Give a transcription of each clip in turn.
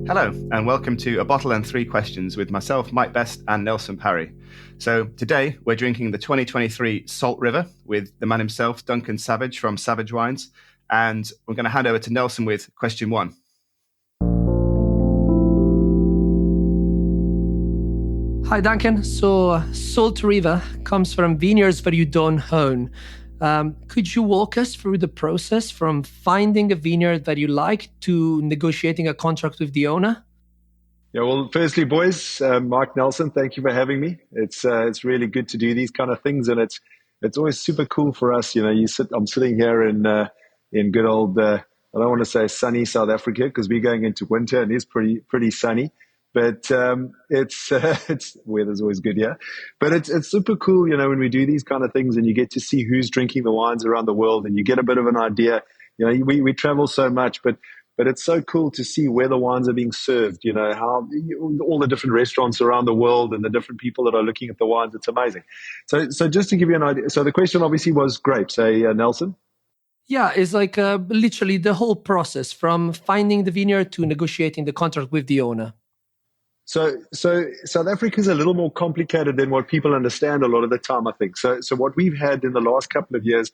Hello, and welcome to A Bottle and Three Questions with myself, Mike Best, and Nelson Parry. So today we're drinking the 2023 Salt River with the man himself, Duncan Savage from Savage Wines, and we're going to hand over to Nelson with question one. Hi, Duncan. So Salt River comes from vineyards that you don't own. Could you walk us through the process from finding a vineyard that you like to negotiating a contract with the owner? Yeah, well, firstly, boys, Mike Nelson, thank you for having me. It's really good to do these kind of things, and it's always super cool for us. You know, I'm sitting here in good old I don't want to say sunny South Africa because we're going into winter and it's pretty sunny. But it's weather's always good here. But it's super cool, you know, when we do these kind of things and you get to see who's drinking the wines around the world and you get a bit of an idea. You know, we travel so much, but it's so cool to see where the wines are being served. You know, how all the different restaurants around the world and the different people that are looking at the wines. It's amazing. So just to give you an idea. So the question obviously was grapes, Nelson? Yeah, it's like literally the whole process from finding the vineyard to negotiating the contract with the owner. So South Africa is a little more complicated than what people understand a lot of the time, I think. So what we've had in the last couple of years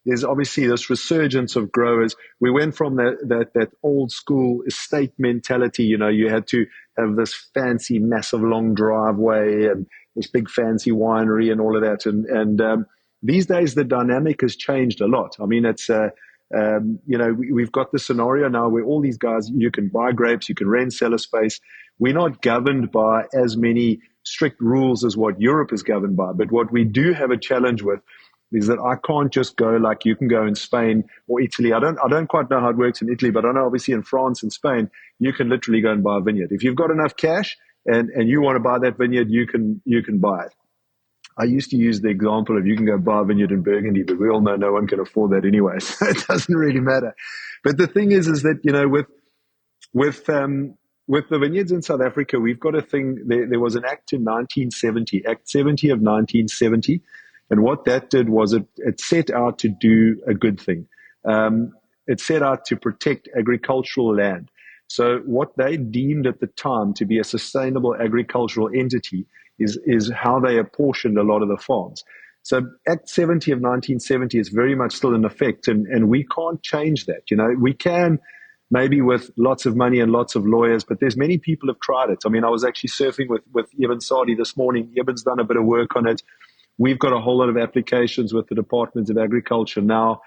is obviously this resurgence of growers. We went from that old school estate mentality. You know, you had to have this fancy, massive, long driveway and this big fancy winery and all of that. And these days the dynamic has changed a lot. I mean, it's you know, we've got the scenario now where all these guys, you can buy grapes, you can rent cellar space. We're not governed by as many strict rules as what Europe is governed by. But what we do have a challenge with is that I can't just go like you can go in Spain or Italy. I don't quite know how it works in Italy, but I know obviously in France and Spain, you can literally go and buy a vineyard. If you've got enough cash and you want to buy that vineyard, you can buy it. I used to use the example of you can go buy a vineyard in Burgundy, but we all know no one can afford that anyway, so it doesn't really matter. But the thing is that, you know, with the vineyards in South Africa, we've got a thing. There was an act in 1970, Act 70 of 1970, and what that did was it set out to do a good thing. It set out to protect agricultural land. So what they deemed at the time to be a sustainable agricultural entity is how they apportioned a lot of the farms. So Act 70 of 1970 is very much still in effect, and we can't change that. You know, we can maybe with lots of money and lots of lawyers, but there's many people have tried it. I mean, I was actually surfing with Eben Sadi this morning. Eben's done a bit of work on it. We've got a whole lot of applications with the Department of Agriculture now.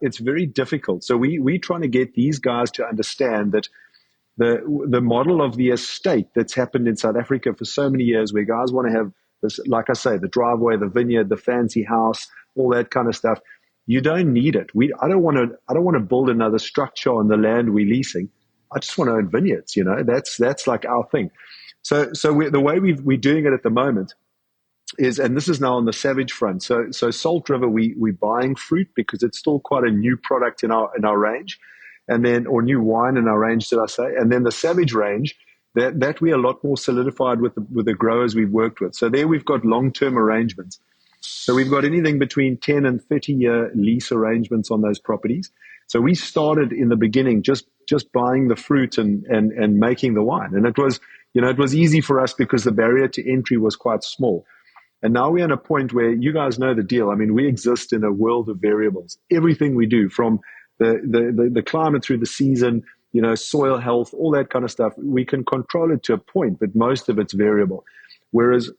It's very difficult. So we're trying to get these guys to understand that the model of the estate that's happened in South Africa for so many years, where guys want to have this, like I say, the driveway, the vineyard, the fancy house, all that kind of stuff. You don't need it. I don't want to build another structure on the land we're leasing. I just want to own vineyards. You know, that's like our thing. So the way we're doing it at the moment is, and this is now on the Savage front. So Salt River, we're buying fruit because it's still quite a new product in our range, and then or new wine in our range, did I say? And then the Savage range, that we're a lot more solidified with the growers we've worked with. So there we've got long-term arrangements. So we've got anything between 10 and 30-year lease arrangements on those properties. So we started in the beginning just buying the fruit and making the wine. And it was easy for us because the barrier to entry was quite small. And now we're at a point where you guys know the deal. I mean, we exist in a world of variables. Everything we do, from the climate through the season, you know, soil health, all that kind of stuff, we can control it to a point, but most of it's variable. Whereas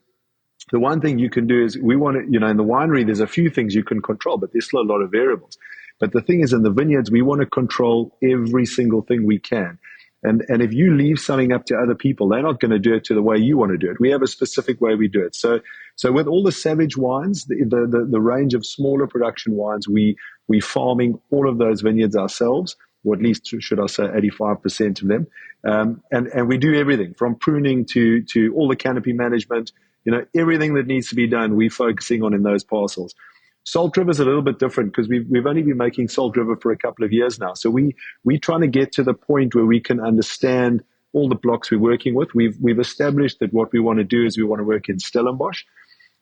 the one thing you can do is we want to, you know, in the winery, there's a few things you can control, but there's still a lot of variables. But the thing is, in the vineyards, we want to control every single thing we can. And if you leave something up to other people, they're not going to do it to the way you want to do it. We have a specific way we do it. So with all the Savage wines, the range of smaller production wines, we farming all of those vineyards ourselves, or at least should I say 85% of them. And we do everything from pruning to all the canopy management. You know, everything that needs to be done, we're focusing on in those parcels. Salt River is a little bit different because we've only been making Salt River for a couple of years now. So we're trying to get to the point where we can understand all the blocks we're working with. We've established that what we want to do is we want to work in Stellenbosch.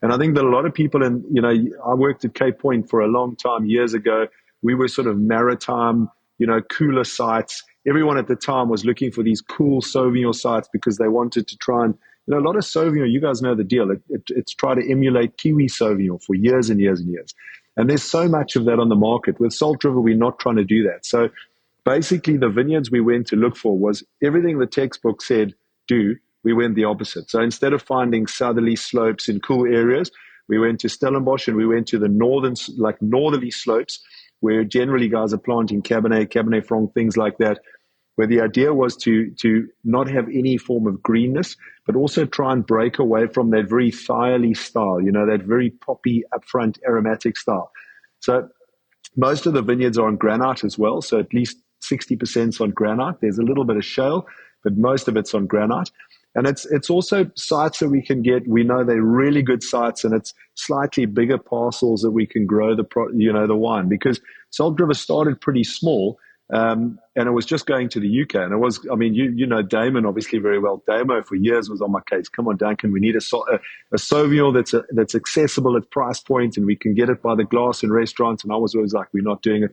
And I think that a lot of people I worked at Cape Point for a long time years ago. We were sort of maritime, you know, cooler sites. everyone at the time was looking for these cool Sauvignon sites because they wanted to try and, a lot of Sauvignon, you guys know the deal. It's tried to emulate Kiwi Sauvignon for years and years and years. And there's so much of that on the market. With Salt River, we're not trying to do that. So basically, the vineyards we went to look for was everything the textbook said do, we went the opposite. So instead of finding southerly slopes in cool areas, we went to Stellenbosch and we went to the northerly slopes where generally guys are planting Cabernet Franc, things like that, where the idea was to not have any form of greenness, but also try and break away from that very thialy style, that very poppy, upfront, aromatic style. So most of the vineyards are on granite as well, so at least 60% is on granite. There's a little bit of shale, but most of it's on granite. And it's also sites that we can get. We know they're really good sites, and it's slightly bigger parcels that we can grow the wine, because Salt River started pretty small. And it was just going to the UK. And it was, you know Damon obviously very well. Damo for years was on my case. Come on, Duncan, we need a Sauvignon that's accessible at price point, and we can get it by the glass in restaurants. And I was always like, we're not doing it.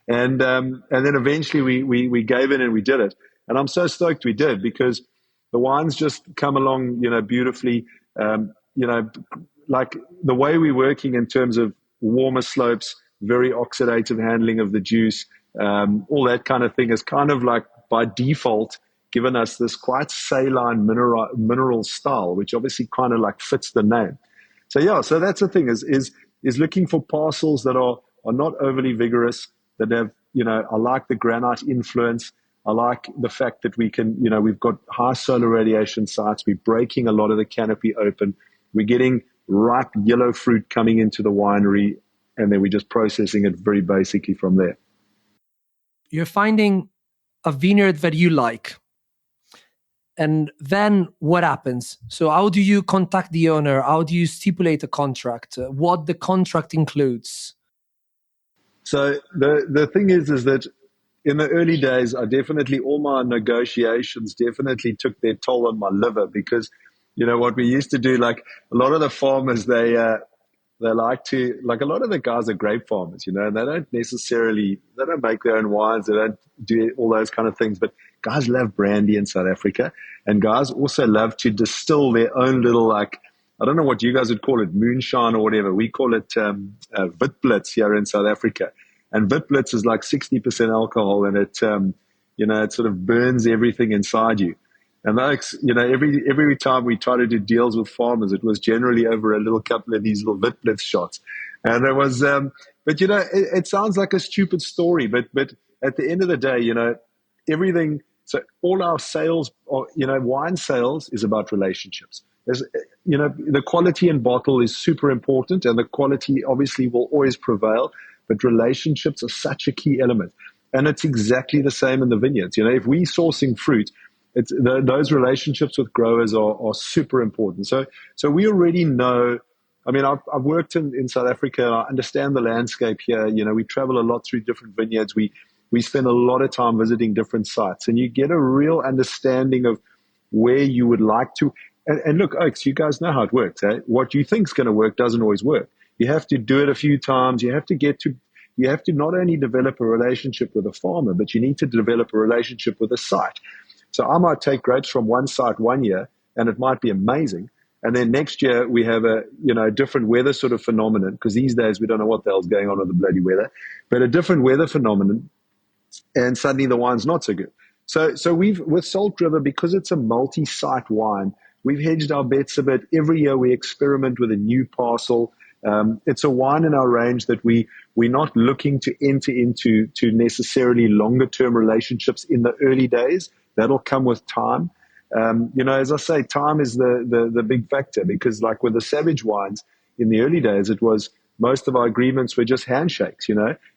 And then eventually we gave in and we did it. And I'm so stoked we did, because the wines just come along, beautifully. Like the way we're working in terms of warmer slopes, very oxidative handling of the juice, all that kind of thing is kind of like by default given us this quite saline mineral style, which obviously kind of like fits the name. So that's the thing is looking for parcels that are not overly vigorous, that have, I like the granite influence. I like the fact that we can, we've got high solar radiation sites. We're breaking a lot of the canopy open. We're getting ripe yellow fruit coming into the winery, and then we're just processing it very basically from there. You're finding a vineyard that you like. And then what happens? So how do you contact the owner? How do you stipulate a contract? What the contract includes? So the thing is that in the early days, all my negotiations definitely took their toll on my liver, because, what we used to do, like a lot of the farmers, they like to, like a lot of the guys are grape farmers, and they don't make their own wines. They don't do all those kind of things. But guys love brandy in South Africa, and guys also love to distill their own little, like, I don't know what you guys would call it, moonshine or whatever. We call it Witblits here in South Africa. And Witblits is like 60% alcohol, and it sort of burns everything inside you. And every time we try to do deals with farmers, it was generally over a little couple of these little Witblits shots. And it was, but it sounds like a stupid story, but at the end of the day, everything. So all our sales, wine sales is about relationships. The quality in bottle is super important, and the quality obviously will always prevail. But relationships are such a key element. And it's exactly the same in the vineyards. If we're sourcing fruit, those relationships with growers are super important. So we already know. I've worked in South Africa. I understand the landscape here. We travel a lot through different vineyards. We spend a lot of time visiting different sites, and you get a real understanding of where you would like to. And look, Oaks, you guys know how it works. Eh? What you think is going to work doesn't always work. You have to do it a few times. You have to not only develop a relationship with a farmer, but you need to develop a relationship with a site. So I might take grapes from one site 1 year, and it might be amazing. And then next year we have a different weather sort of phenomenon, because these days we don't know what the hell's going on with the bloody weather, but a different weather phenomenon, and suddenly the wine's not so good. So we've, with Salt River, because it's a multi-site wine, we've hedged our bets a bit. Every year we experiment with a new parcel. It's a wine in our range that we're not looking to enter into necessarily longer term relationships in the early days. That'll come with time. As I say, time is the big factor, because like with the Savage wines in the early days, it was most of our agreements were just handshakes.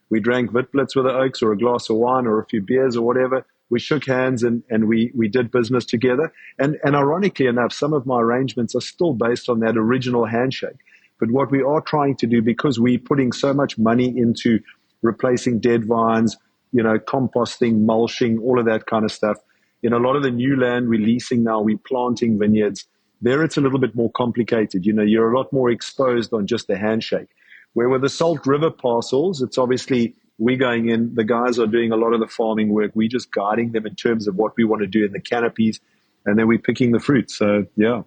We drank Witblits with the Oaks, or a glass of wine, or a few beers or whatever. We shook hands and we did business together. And ironically enough, some of my arrangements are still based on that original handshake. But what we are trying to do, because we're putting so much money into replacing dead vines, composting, mulching, all of that kind of stuff. A lot of the new land we're leasing now, we're planting vineyards. There it's a little bit more complicated. You're a lot more exposed on just the handshake. Where with the Salt River parcels, it's obviously we going in, the guys are doing a lot of the farming work. We just guiding them in terms of what we want to do in the canopies, and then we're picking the fruit. So, yeah.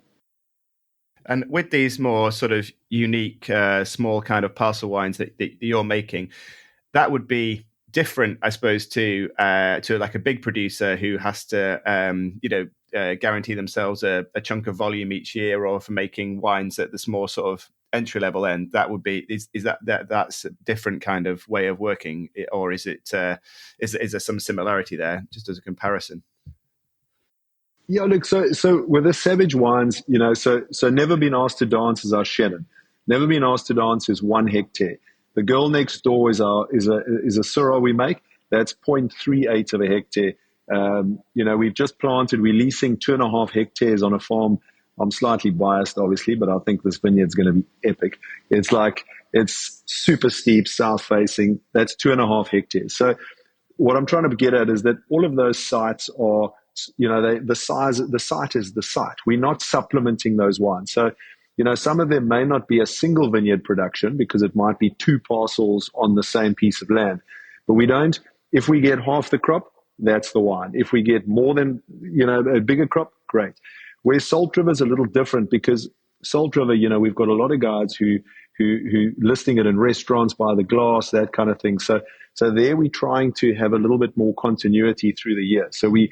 And with these more sort of unique, small kind of parcel wines that you're making, that would be different, I suppose, to like a big producer who has to, guarantee themselves a chunk of volume each year, or for making wines at this more sort of entry level end. That would be that's a different kind of way of working, or is it is there some similarity there, just as a comparison? Yeah, look, so with the Savage wines, so Never Been Asked to Dance is our Shannon. Never Been Asked to Dance is 1 hectare. The Girl Next Door is a Syrah we make. That's 0.38 of a hectare. We've just planted, we're leasing 2.5 hectares on a farm. I'm slightly biased, obviously, but I think this vineyard's going to be epic. It's super steep, south facing. That's 2.5 hectares. So what I'm trying to get at is that all of those sites are, the site is the site. We're not supplementing those wines. So, some of them may not be a single vineyard production because it might be 2 parcels on the same piece of land. But if we get half the crop, that's the wine. If we get more than, a bigger crop, great. Where Salt River is a little different, because Salt River, we've got a lot of guys who listing it in restaurants by the glass, that kind of thing. So there we're trying to have a little bit more continuity through the year. So we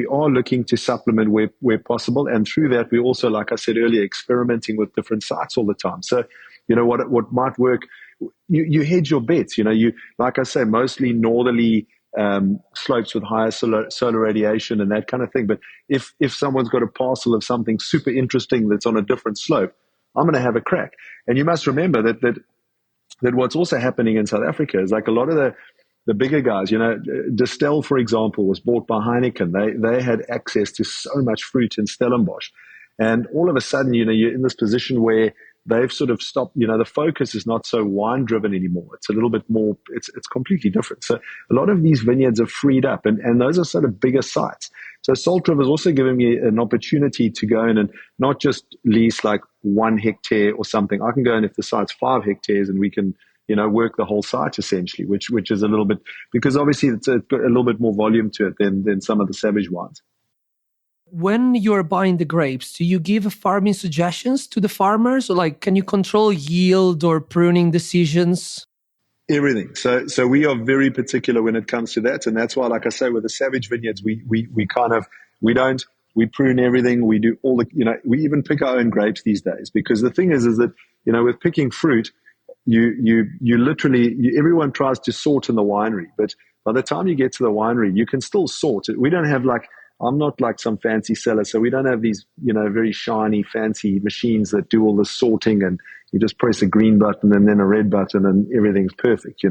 are looking to supplement where possible. And through that, we also, like I said earlier, experimenting with different sites all the time. So, what might work, you hedge your bets. Like I say, mostly northerly slopes with higher solar radiation and that kind of thing. But if someone's got a parcel of something super interesting that's on a different slope, I'm going to have a crack. And you must remember that what's also happening in South Africa is, like, a lot of the bigger guys, Distel, for example, was bought by Heineken. They had access to so much fruit in Stellenbosch. And all of a sudden, you're in this position where they've sort of stopped, the focus is not so wine driven anymore. It's a little bit more, it's completely different. So a lot of these vineyards are freed up, and those are sort of bigger sites. So Salt River is also giving me an opportunity to go in and not just lease like 1 hectare or something. I can go in if the site's 5 hectares and we can, work the whole site essentially, which is a little bit, because obviously it's got a little bit more volume to it than some of the Savage wines. When you're buying the grapes, do you give farming suggestions to the farmers? Or can you control yield or pruning decisions? Everything. So we are very particular when it comes to that. And that's why, like I say, with the Savage vineyards, we prune everything. We do all we even pick our own grapes these days, because the thing is that, with picking fruit, you literally, everyone tries to sort in the winery, but by the time you get to the winery, you can still sort. We don't have I'm not like some fancy seller, so we don't have these, very shiny, fancy machines that do all the sorting, and you just press a green button and then a red button and everything's perfect,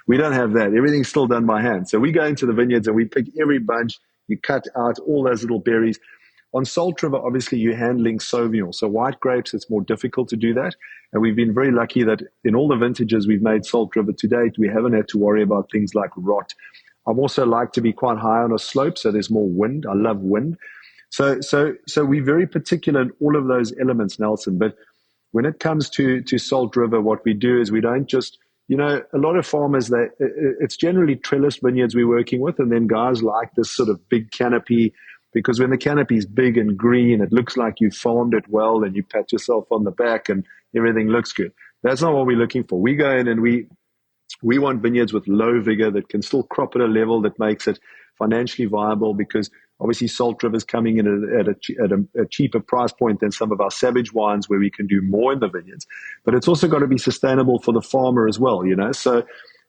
We don't have that. Everything's still done by hand. So we go into the vineyards and we pick every bunch, you cut out all those little berries. On Salt River, obviously, you're handling Sauvignon. So white grapes, it's more difficult to do that. And we've been very lucky that in all the vintages we've made Salt River to date, we haven't had to worry about things like rot. I've also like to be quite high on a slope, so there's more wind. I love wind. So we're very particular in all of those elements, Nelson. But when it comes to Salt River, what we do is we don't just, a lot of farmers, it's generally trellis vineyards we're working with, and then guys like this sort of big canopy, because when the canopy is big and green, it looks like you farmed it well and you pat yourself on the back and everything looks good. That's not what we're looking for. We go in and we want vineyards with low vigor that can still crop at a level that makes it financially viable, because obviously Salt River is coming in at a cheaper price point than some of our Savage wines, where we can do more in the vineyards. But it's also got to be sustainable for the farmer as well, So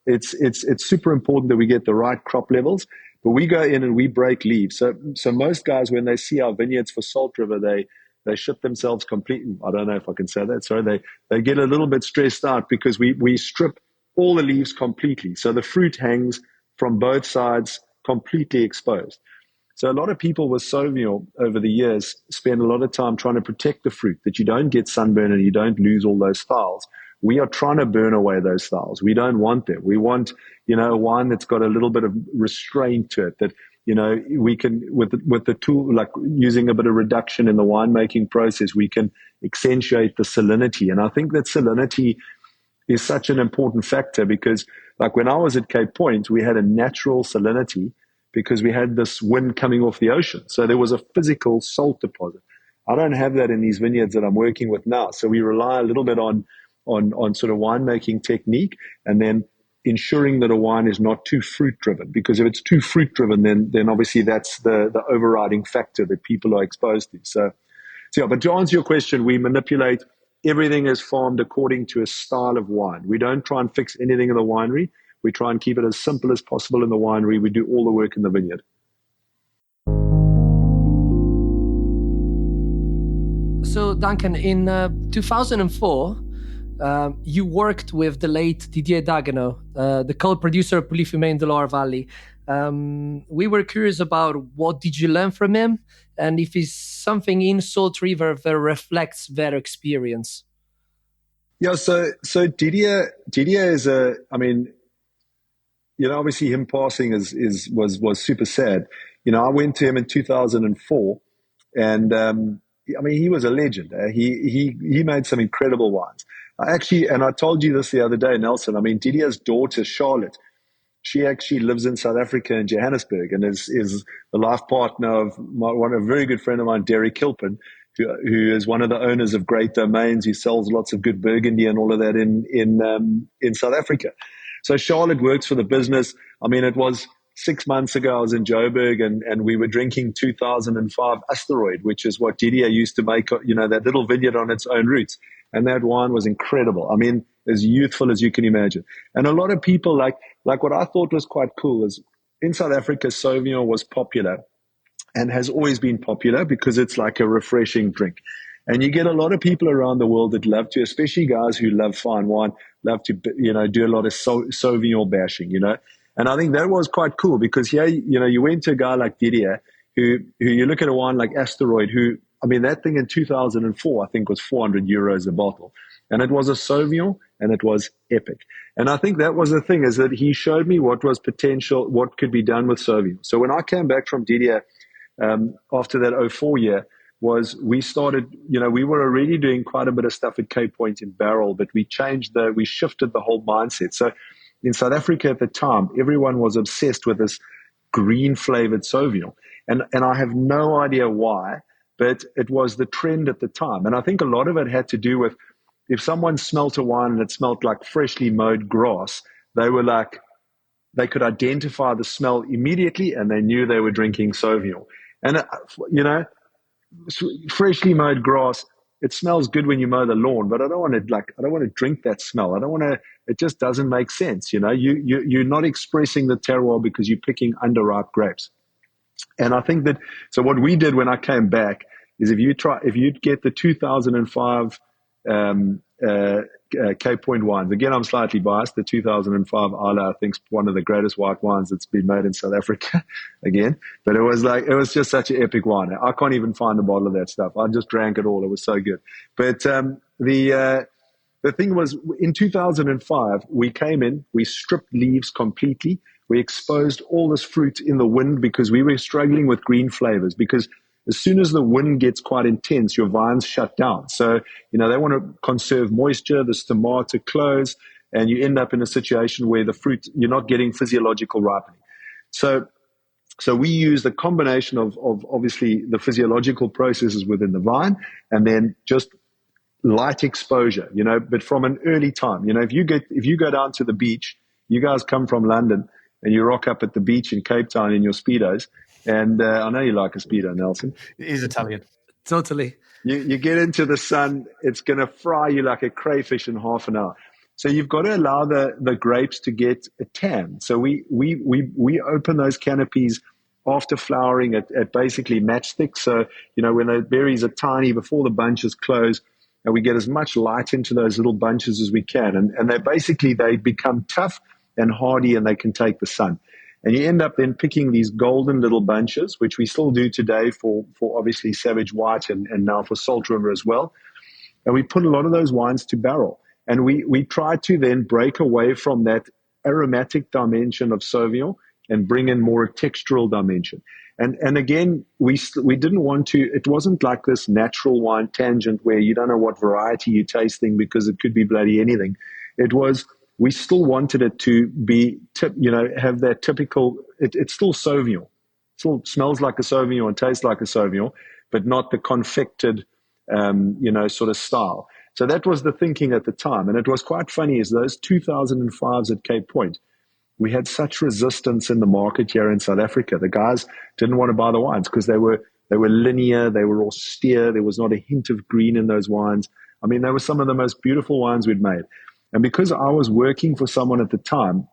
it's super important that we get the right crop levels. But we go in and we break leaves. So most guys, when they see our vineyards for Salt River, they shit themselves completely. I don't know if I can say that. Sorry, they get a little bit stressed out, because we strip all the leaves completely. So the fruit hangs from both sides completely exposed. So a lot of people with Sauvignon over the years spend a lot of time trying to protect the fruit, that you don't get sunburn and you don't lose all those styles. We are trying to burn away those styles. We don't want them. We want, a wine that's got a little bit of restraint to it, that, we can, with the tool, like using a bit of reduction in the winemaking process, we can accentuate the salinity. And I think that salinity is such an important factor because, like when I was at Cape Point, we had a natural salinity because we had this wind coming off the ocean. So there was a physical salt deposit. I don't have that in these vineyards that I'm working with now. So we rely a little bit on sort of winemaking technique, and then ensuring that a wine is not too fruit driven, because if it's too fruit driven, then obviously that's the overriding factor that people are exposed to. So yeah, but to answer your question, we manipulate everything is farmed according to a style of wine. We don't try and fix anything in the winery. We try and keep it as simple as possible in the winery. We do all the work in the vineyard. So, Duncan, in 2004, you worked with the late Didier Dagueneau, the co-producer of Polyfumé in the Loire Valley. We were curious about what did you learn from him, and if it's something in Salt River that reflects their experience. Yeah, so Didier is obviously him passing was super sad. I went to him in 2004, and he was a legend. He made some incredible wines. I told you this the other day, Nelson. Didier's daughter, Charlotte, she actually lives in South Africa in Johannesburg and is the life partner of a very good friend of mine, Derek Kilpin, who is one of the owners of Great Domains, who sells lots of good Burgundy and all of that in South Africa. So Charlotte works for the business. It was 6 months ago, I was in Joburg and we were drinking 2005 Asteroid, which is what Didier used to make, that little vineyard on its own roots. And that wine was incredible. As youthful as you can imagine. And a lot of people like what I thought was quite cool is in South Africa, Sauvignon was popular and has always been popular because it's like a refreshing drink. And you get a lot of people around the world that love to, especially guys who love fine wine, love to, do a lot of Sauvignon bashing, And I think that was quite cool because here, you went to a guy like Didier who you look at a wine like Asteroid, that thing in 2004, I think was 400 euros a bottle. And it was a Sauvignon and it was epic. And I think that was the thing, is that he showed me what was potential, what could be done with Sauvignon. So when I came back from Didier after that '04 year, we started, we were already doing quite a bit of stuff at Cape Point in barrel, but we shifted the whole mindset. So in South Africa at the time, everyone was obsessed with this green flavored Sauvignon. And I have no idea why, but it was the trend at the time. And I think a lot of it had to do with, if someone smelt a wine and it smelled like freshly mowed grass, they could identify the smell immediately and they knew they were drinking Sauvignon. And, freshly mowed grass, it smells good when you mow the lawn, but I don't want to drink that smell. It just doesn't make sense. You're not expressing the terroir because you're picking underripe grapes. And I think that, so what we did when I came back is if you get the 2005 Cape Point wines, again, I'm slightly biased, the 2005 Isla, I think, is one of the greatest white wines that's been made in South Africa again. But it was just such an epic wine. I can't even find a bottle of that stuff. I just drank it all. It was so good. But the thing was, in 2005, we came in, we stripped leaves completely. We exposed all this fruit in the wind because we were struggling with green flavors, because as soon as the wind gets quite intense, your vines shut down. So, they want to conserve moisture, the stomata close, and you end up in a situation where the fruit, you're not getting physiological ripening. So we use the combination of obviously the physiological processes within the vine and then just light exposure, but from an early time. If you go down to the beach, you guys come from London and you rock up at the beach in Cape Town in your Speedos. And I know you like a Speedo, Nelson. It is Italian. Totally. You get into the sun, it's going to fry you like a crayfish in half an hour. So you've got to allow the grapes to get a tan. So we open those canopies after flowering at basically matchstick. So, when the berries are tiny before the bunches close, and we get as much light into those little bunches as we can. And they become tough and hardy and they can take the sun. And you end up then picking these golden little bunches, which we still do today for obviously Savage White and now for Salt River as well. And we put a lot of those wines to barrel. And we try to then break away from that aromatic dimension of Sauvignon and bring in more textural dimension. And again, we didn't want to, it wasn't like this natural wine tangent where you don't know what variety you're tasting because it could be bloody anything. It was, we still wanted it to be, have that typical, it's still Sauvignon. It still smells like a Sauvignon and tastes like a Sauvignon, but not the confected, sort of style. So that was the thinking at the time. And it was quite funny is those 2005s at Cape Point, we had such resistance in the market here in South Africa. The guys didn't want to buy the wines because they were linear, they were austere. There was not a hint of green in those wines. I mean, they were some of the most beautiful wines we'd made. And because I was working for someone at the time,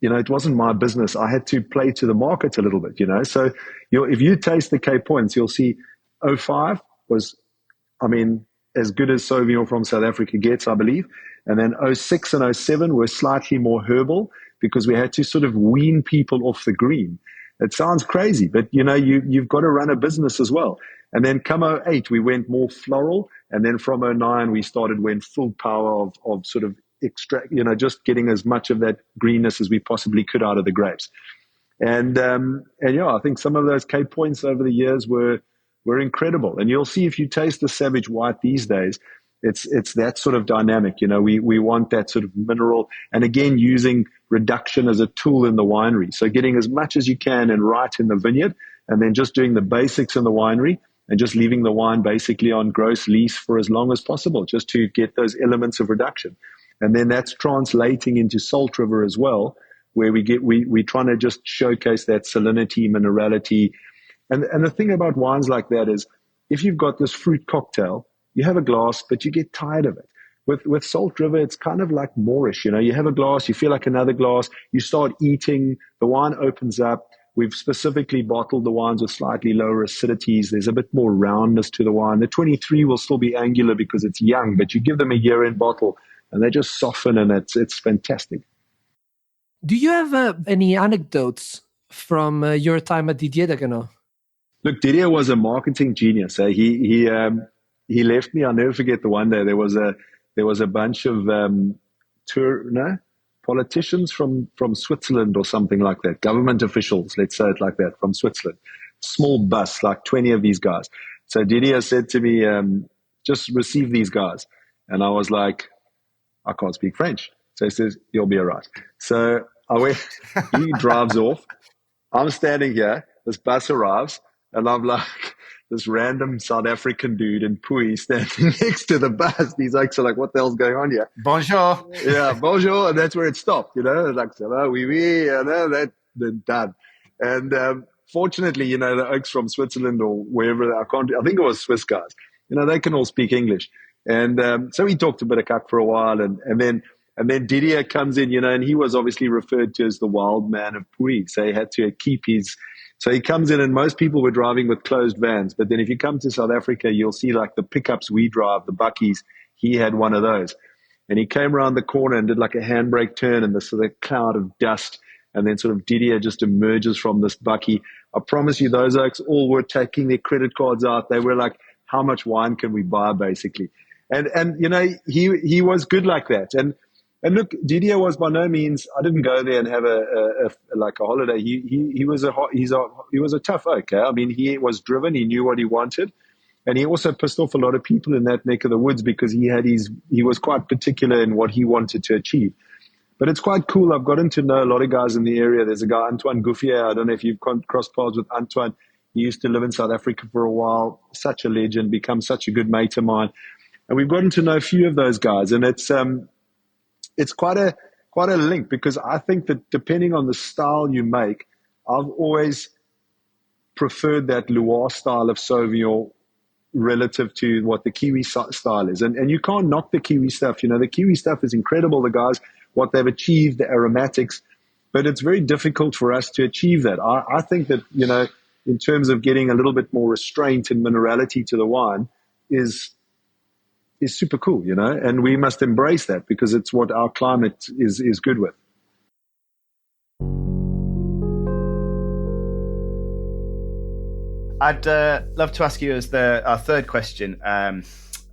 it wasn't my business. I had to play to the market a little bit, So if you taste the Cape Points, you'll see '05 was, as good as Sauvignon from South Africa gets, I believe. And then '06 and '07 were slightly more herbal because we had to sort of wean people off the green. It sounds crazy, but you've got to run a business as well. And then come '08, we went more floral. And then from '09, we went full power of sort of extract, just getting as much of that greenness as we possibly could out of the grapes. And I think some of those Cape Points over the years were incredible. And you'll see if you taste the Savage White these days, it's that sort of dynamic. We want that sort of mineral, and again, using reduction as a tool in the winery. So getting as much as you can and right in the vineyard, and then just doing the basics in the winery and just leaving the wine basically on gross lease for as long as possible, just to get those elements of reduction. And then that's translating into Salt River as well, where we're trying to just showcase that salinity, minerality. And the thing about wines like that is, if you've got this fruit cocktail, you have a glass, but you get tired of it. With Salt River, it's kind of like Moorish. You have a glass, you feel like another glass, you start eating, the wine opens up. We've specifically bottled the wines with slightly lower acidities. There's a bit more roundness to the wine. The 23 will still be angular because it's young, but you give them a year-in bottle and they just soften, and it's fantastic. Do you have any anecdotes from your time at Didier Dagueneau? Look, Didier was a marketing genius. He left me. I'll never forget the one day there was a bunch of politicians from Switzerland or something like that, government officials, let's say it like that, from Switzerland. Small bus, like 20 of these guys. So Didier said to me, just receive these guys. And I was like, I can't speak French. So he says, you'll be all right. So I went, he drives off. I'm standing here. This bus arrives. And I'm like, this random South African dude in Pui standing next to the bus. He's like, so like, what the hell's going on here? Bonjour. Yeah, bonjour. And that's where it stopped, like, so, oui, that's done. And fortunately, the oaks from Switzerland or wherever, I think it was Swiss guys, they can all speak English. And so we talked a bit of cuck for a while. And then Didier comes in, and he was obviously referred to as the wild man of Pui. So he had to keep so he comes in, and most people were driving with closed vans. But then if you come to South Africa, you'll see like the pickups we drive, the buckies. He had one of those. And he came around the corner and did like a handbrake turn, and this sort of cloud of dust. And then sort of Didier just emerges from this bucky. I promise you, those oaks all were taking their credit cards out. They were like, how much wine can we buy, basically? And he was good like that. And look, Didier was by no means, I didn't go there and have a holiday. He was a tough oak. I mean, he was driven. He knew what he wanted. And he also pissed off a lot of people in that neck of the woods because he was quite particular in what he wanted to achieve. But it's quite cool. I've gotten to know a lot of guys in the area. There's a guy, Antoine Gouffier. I don't know if you've crossed paths with Antoine. He used to live in South Africa for a while. Such a legend, become such a good mate of mine. And we've gotten to know a few of those guys. And it's quite a link, because I think that depending on the style you make, I've always preferred that Loire style of Sauvignon relative to what the Kiwi style is. And you can't knock the Kiwi stuff. The Kiwi stuff is incredible, the guys, what they've achieved, the aromatics, but it's very difficult for us to achieve that. I think that, in terms of getting a little bit more restraint and minerality to the wine is super cool, and we must embrace that because it's what our climate is good with. I'd love to ask you as our third question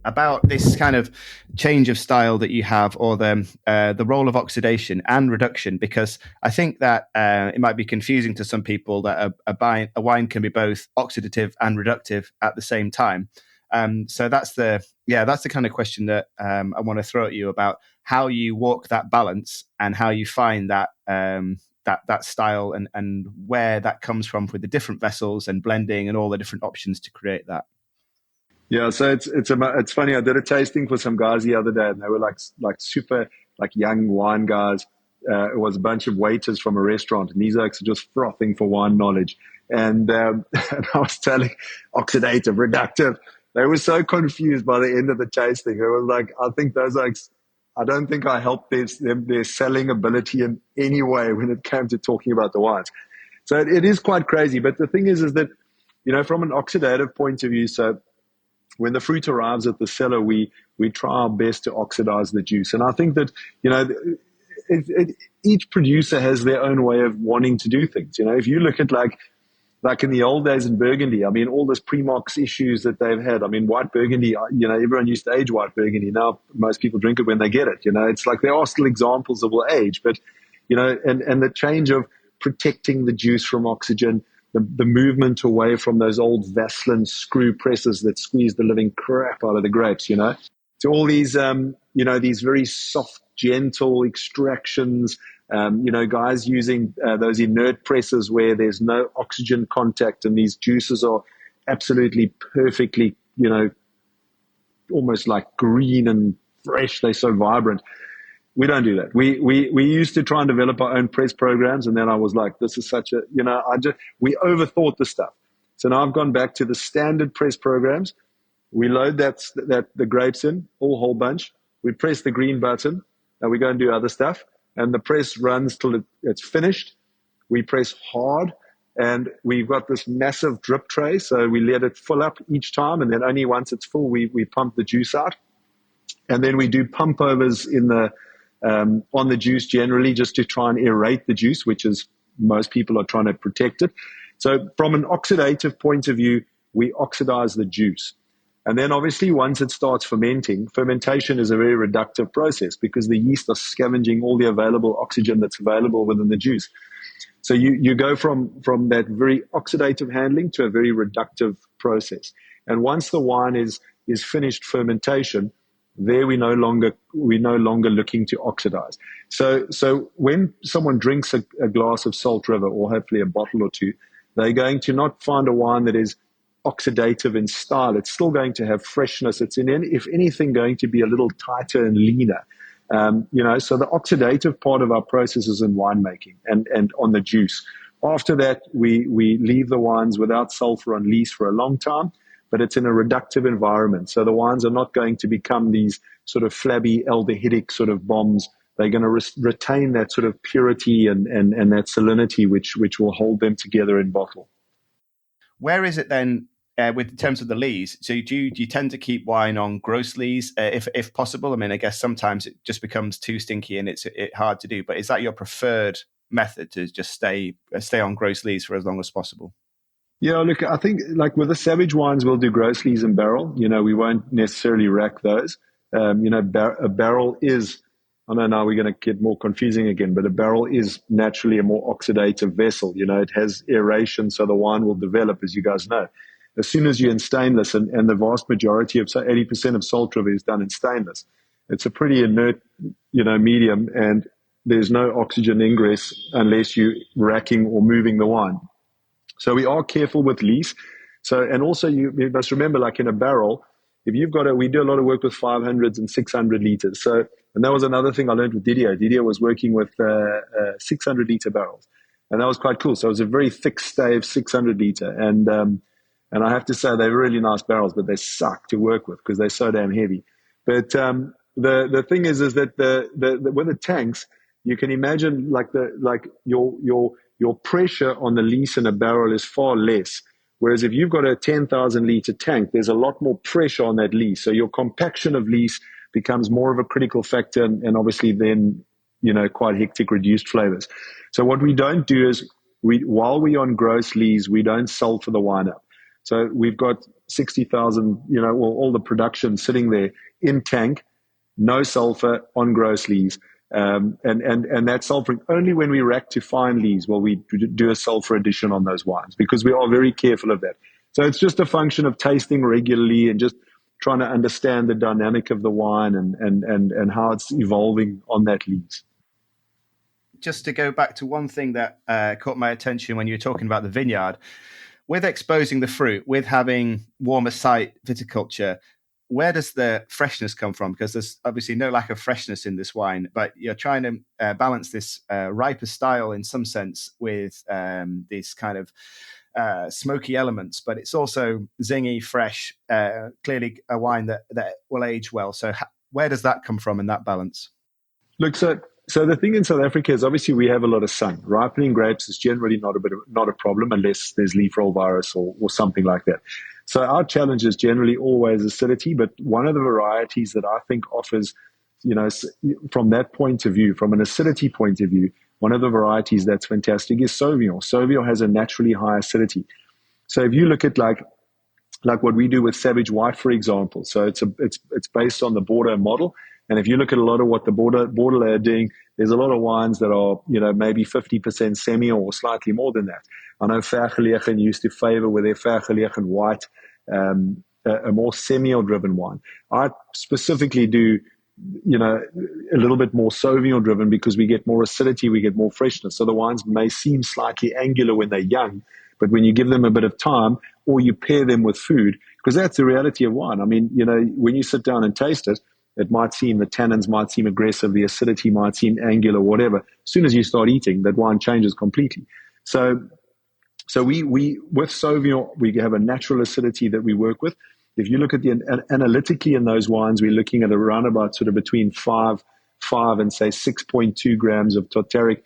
about this kind of change of style that you have, or the role of oxidation and reduction, because I think that it might be confusing to some people that a wine can be both oxidative and reductive at the same time. So that's the kind of question that I want to throw at you about how you walk that balance and how you find that that style and where that comes from with the different vessels and blending and all the different options to create that. Yeah, so it's funny. I did a tasting for some guys the other day, and they were like super like young wine guys. It was a bunch of waiters from a restaurant, and these are just frothing for wine knowledge. And, and I was telling oxidative, reductive. They were so confused by the end of the tasting. It was like, I think those like, I don't think I helped their selling ability in any way when it came to talking about the wines. So it is quite crazy. But the thing is that, from an oxidative point of view, so when the fruit arrives at the cellar, we try our best to oxidize the juice. And I think that, each producer has their own way of wanting to do things. If you look at like in the old days in Burgundy, I mean, all this pre-mox issues that they've had. I mean, white Burgundy, everyone used to age white Burgundy. Now most people drink it when they get it. It's like there are still examples that will age, but, and the change of protecting the juice from oxygen, the movement away from those old Vaseline screw presses that squeeze the living crap out of the grapes, to all these, these very soft, gentle extractions, guys using those inert presses where there's no oxygen contact and these juices are absolutely perfectly, almost like green and fresh. They're so vibrant. We don't do that. We used to try and develop our own press programs, and then I was like, this is such a, we overthought the stuff. So now I've gone back to the standard press programs. We load the grapes in, all whole bunch. We press the green button, and we go and do other stuff. And the press runs till it's finished. We press hard, and we've got this massive drip tray. So we let it fill up each time, and then only once it's full, we pump the juice out. And then we do pump overs on the juice generally, just to try and aerate the juice, which is most people are trying to protect it. So from an oxidative point of view, we oxidize the juice. And then obviously once it starts fermenting, fermentation is a very reductive process because the yeast are scavenging all the available oxygen that's available within the juice. So you go from that very oxidative handling to a very reductive process. And once the wine is finished fermentation, there we're no longer looking to oxidize. So when someone drinks a glass of Salt River, or hopefully a bottle or two, they're going to not find a wine that is oxidative in style. It's still going to have freshness. It's if anything going to be a little tighter and leaner. So the oxidative part of our process is in winemaking and on the juice. After that, we leave the wines without sulfur on lees for a long time, but it's in a reductive environment. So the wines are not going to become these sort of flabby aldehydic sort of bombs. They're going to retain that sort of purity and that salinity, which will hold them together in bottle. Where is it then with in terms of the lees? So do you tend to keep wine on gross lees if possible? I mean, I guess sometimes it just becomes too stinky and it's hard to do. But is that your preferred method, to just stay on gross lees for as long as possible? Yeah, look, I think like with the Savage wines, we'll do gross lees and barrel. We won't necessarily rack those. A barrel is, I know now we're going to get more confusing again, but a barrel is naturally a more oxidative vessel. It has aeration, so the wine will develop, as you guys know. As soon as you're in stainless, and the vast majority of, so 80% of Salt River is done in stainless, it's a pretty inert, medium, and there's no oxygen ingress unless you're racking or moving the wine. So we are careful with lees. So, and also you must remember, like in a barrel, if you've got we do a lot of work with 500s and 600 liters. So, and that was another thing I learned with Didier. Didier was working with 600 liter barrels, and that was quite cool. So it was a very thick stave 600 liter, and I have to say they're really nice barrels, but they suck to work with because they're so damn heavy. But the thing is that with the tanks, you can imagine like your pressure on the lees in a barrel is far less. Whereas if you've got a 10,000 liter tank, there's a lot more pressure on that lees. So your compaction of lees becomes more of a critical factor, and obviously then, quite hectic reduced flavors. So what we don't do is while we're on gross lees, we don't sulfur the wine up. So we've got 60,000, all the production sitting there in tank, no sulfur on gross lees. And that sulfuring only when we rack to fine lees will we do a sulfur addition on those wines, because we are very careful of that. So it's just a function of tasting regularly and just trying to understand the dynamic of the wine and how it's evolving on that lees. Just to go back to one thing that caught my attention when you were talking about the vineyard, with exposing the fruit, with having warmer site viticulture, where does the freshness come from? Because there's obviously no lack of freshness in this wine, but you're trying to balance this riper style in some sense with these kind of smoky elements, but it's also zingy, fresh, clearly a wine that will age well. So where does that come from in that balance? Look, so the thing in South Africa is obviously we have a lot of sun. Ripening grapes is generally not a problem unless there's leaf roll virus or something like that. So our challenge is generally always acidity, but one of the varieties that I think offers, from that point of view, from an acidity point of view, one of the varieties that's fantastic is Sauvignon. Sauvignon has a naturally high acidity. So if you look at like what we do with Savage White, for example, so it's based on the Bordeaux model. And if you look at a lot of what the Bordeaux are doing, there's a lot of wines that are, maybe 50% semi or slightly more than that. I know Vergelegen used to favor with their Vergelegen White a more semi-driven wine. I specifically do, a little bit more Sauvignon driven because we get more acidity, we get more freshness. So the wines may seem slightly angular when they're young, but when you give them a bit of time or you pair them with food, because that's the reality of wine. I mean, when you sit down and taste it, it might seem, the tannins might seem aggressive, the acidity might seem angular, whatever. As soon as you start eating, that wine changes completely. So we with Sauvignon, we have a natural acidity that we work with. If you look at analytically in those wines, we're looking at around about sort of between 5 and say 6.2 grams of tartaric,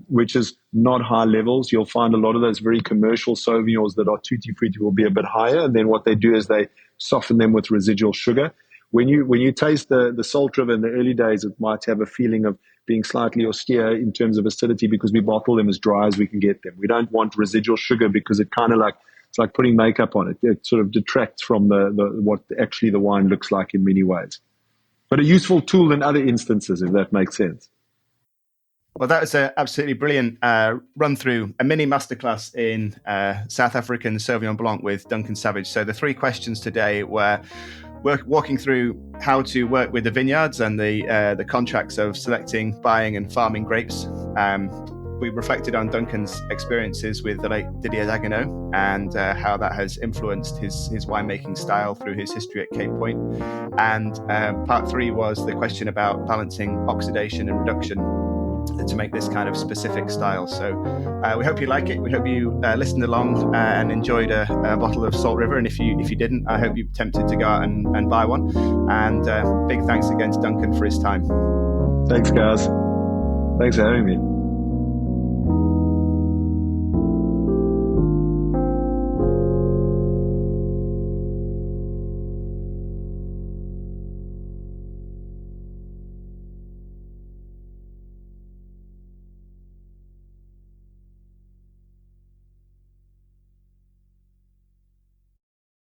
which is not high levels. You'll find a lot of those very commercial Sauvignons that are tutti frutti will be a bit higher. And then what they do is they soften them with residual sugar. When you taste the Salt River in the early days, it might have a feeling of being slightly austere in terms of acidity because we bottle them as dry as we can get them. We don't want residual sugar because it kind of it's like putting makeup on it. It sort of detracts from what actually the wine looks like in many ways. But a useful tool in other instances, if that makes sense. Well, that was an absolutely brilliant run through, a mini masterclass in South African Sauvignon Blanc with Duncan Savage. So the 3 questions today were walking through how to work with the vineyards and the contracts of selecting, buying and farming grapes. We reflected on Duncan's experiences with the late Didier Dagueneau and how that has influenced his winemaking style through his history at Cape Point. And part 3 was the question about balancing oxidation and reduction to make this kind of specific style. So we hope you like it. We hope you listened along and enjoyed a bottle of Salt River. And if you didn't, I hope you're tempted to go out and buy one. And big thanks again to Duncan for his time. Thanks, guys. Thanks for having me.